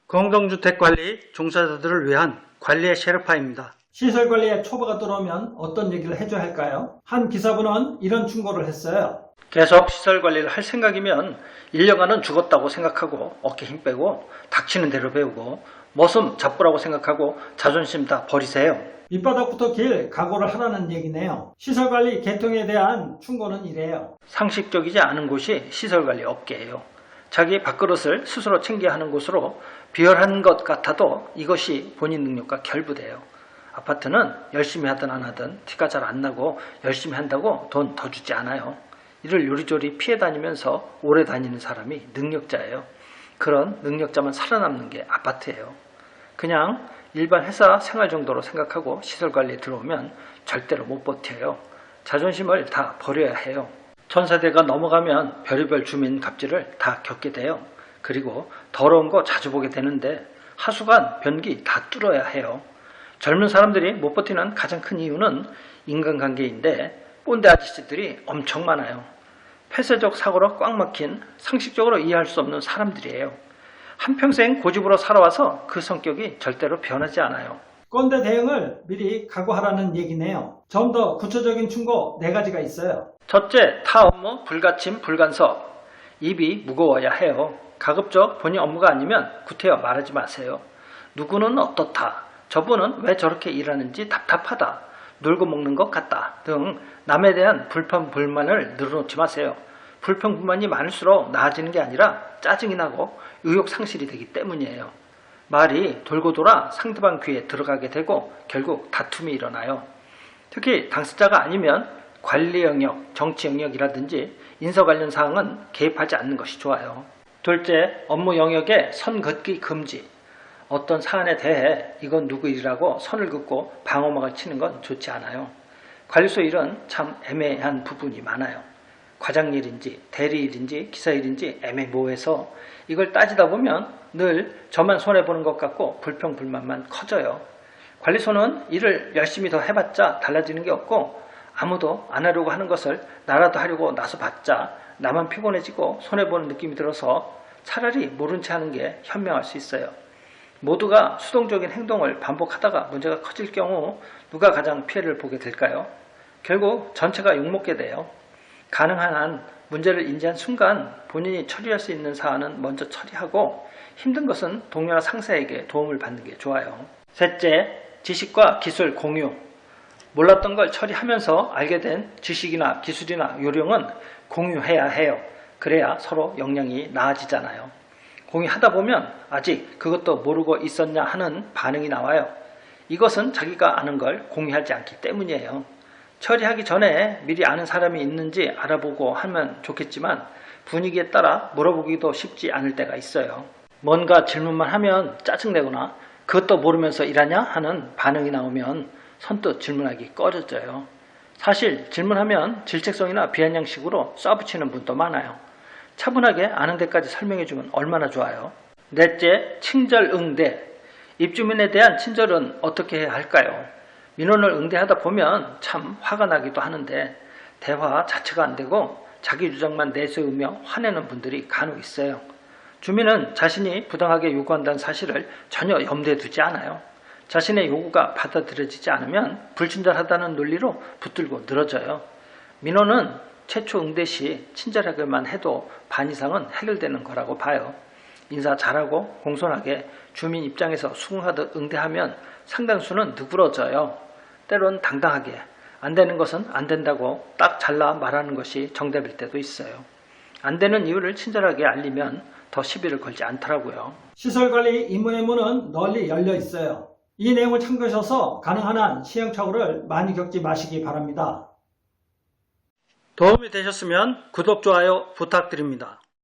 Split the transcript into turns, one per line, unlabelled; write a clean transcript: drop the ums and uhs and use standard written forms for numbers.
공동주택관리 종사자들을 위한 관리의 셰르파입니다.
시설관리에 초보가 들어오면 어떤 얘기를 해줘야 할까요? 한 기사분은 이런 충고를 했어요.
계속 시설관리를 할 생각이면 1년간은 죽었다고 생각하고 어깨 힘 빼고 닥치는 대로 배우고 머슴 잡부라고 생각하고 자존심 다 버리세요.
밑바닥부터 길 각오를 하라는 얘기네요. 시설관리 개통에 대한 충고는 이래요.
상식적이지 않은 곳이 시설관리 업계예요. 자기 밥그릇을 스스로 챙겨야 하는 곳으로 비열한 것 같아도 이것이 본인 능력과 결부돼요. 아파트는 열심히 하든 안 하든 티가 잘 안 나고 열심히 한다고 돈 더 주지 않아요. 이를 요리조리 피해 다니면서 오래 다니는 사람이 능력자예요. 그런 능력자만 살아남는 게 아파트예요. 그냥 일반 회사 생활 정도로 생각하고 시설관리에 들어오면 절대로 못 버텨요. 자존심을 다 버려야 해요. 천세대가 넘어가면 별의별 주민 갑질을 다 겪게 돼요. 그리고 더러운 거 자주 보게 되는데 하수관, 변기 다 뚫어야 해요. 젊은 사람들이 못 버티는 가장 큰 이유는 인간관계인데 꼰대 아저씨들이 엄청 많아요. 폐쇄적 사고로 꽉 막힌 상식적으로 이해할 수 없는 사람들이에요. 한평생 고집으로 살아와서 그 성격이 절대로 변하지 않아요.
꼰대 대응을 미리 각오하라는 얘기네요. 좀 더 구체적인 충고 4가지가 있어요.
첫째, 타 업무 불가침 불간섭. 입이 무거워야 해요. 가급적 본인 업무가 아니면 구태여 말하지 마세요. 누구는 어떻다, 저분은 왜 저렇게 일하는지 답답하다, 놀고 먹는 것 같다 등 남에 대한 불평 불만을 늘어놓지 마세요. 불평 불만이 많을수록 나아지는 게 아니라 짜증이 나고 의욕 상실이 되기 때문이에요. 말이 돌고 돌아 상대방 귀에 들어가게 되고 결국 다툼이 일어나요. 특히 당사자가 아니면 관리 영역, 정치 영역이라든지 인사 관련 사항은 개입하지 않는 것이 좋아요. 둘째, 업무 영역에 선 긋기 금지. 어떤 사안에 대해 이건 누구 일이라고 선을 긋고 방어막을 치는 건 좋지 않아요. 관리소 일은 참 애매한 부분이 많아요. 과장 일인지 대리 일인지 기사 일인지 애매모호해서 이걸 따지다 보면 늘 저만 손해보는 것 같고 불평불만만 커져요. 관리소는 일을 열심히 더 해봤자 달라지는 게 없고 아무도 안 하려고 하는 것을 나라도 하려고 나서봤자 나만 피곤해지고 손해보는 느낌이 들어서 차라리 모른 채 하는 게 현명할 수 있어요. 모두가 수동적인 행동을 반복하다가 문제가 커질 경우 누가 가장 피해를 보게 될까요? 결국 전체가 욕먹게 돼요. 가능한 한 문제를 인지한 순간 본인이 처리할 수 있는 사안은 먼저 처리하고 힘든 것은 동료나 상사에게 도움을 받는 게 좋아요. 셋째, 지식과 기술 공유. 몰랐던 걸 처리하면서 알게 된 지식이나 기술이나 요령은 공유해야 해요. 그래야 서로 역량이 나아지잖아요. 공유하다 보면 아직 그것도 모르고 있었냐 하는 반응이 나와요. 이것은 자기가 아는 걸 공유하지 않기 때문이에요. 처리하기 전에 미리 아는 사람이 있는지 알아보고 하면 좋겠지만 분위기에 따라 물어보기도 쉽지 않을 때가 있어요. 뭔가 질문만 하면 짜증내거나 그것도 모르면서 일하냐 하는 반응이 나오면 선뜻 질문하기 꺼려져요. 사실 질문하면 질책성이나 비아냥식으로 쏴붙이는 분도 많아요. 차분하게 아는 데까지 설명해주면 얼마나 좋아요. 넷째, 친절응대. 입주민에 대한 친절은 어떻게 해야 할까요? 민원을 응대하다 보면 참 화가 나기도 하는데 대화 자체가 안 되고 자기 주장만 내세우며 화내는 분들이 간혹 있어요. 주민은 자신이 부당하게 요구한다는 사실을 전혀 염두에 두지 않아요. 자신의 요구가 받아들여지지 않으면 불친절하다는 논리로 붙들고 늘어져요. 민원은 최초 응대 시 친절하게만 해도 반 이상은 해결되는 거라고 봐요. 인사 잘하고 공손하게 주민 입장에서 수긍하듯 응대하면 상당수는 누그러져요. 때론 당당하게 안 되는 것은 안 된다고 딱 잘라 말하는 것이 정답일 때도 있어요. 안 되는 이유를 친절하게 알리면 더 시비를 걸지 않더라고요.
시설관리 임무의 문은 널리 열려 있어요. 이 내용을 참고하셔서 가능한 한 시행착오를 많이 겪지 마시기 바랍니다.
도움이 되셨으면 구독, 좋아요 부탁드립니다.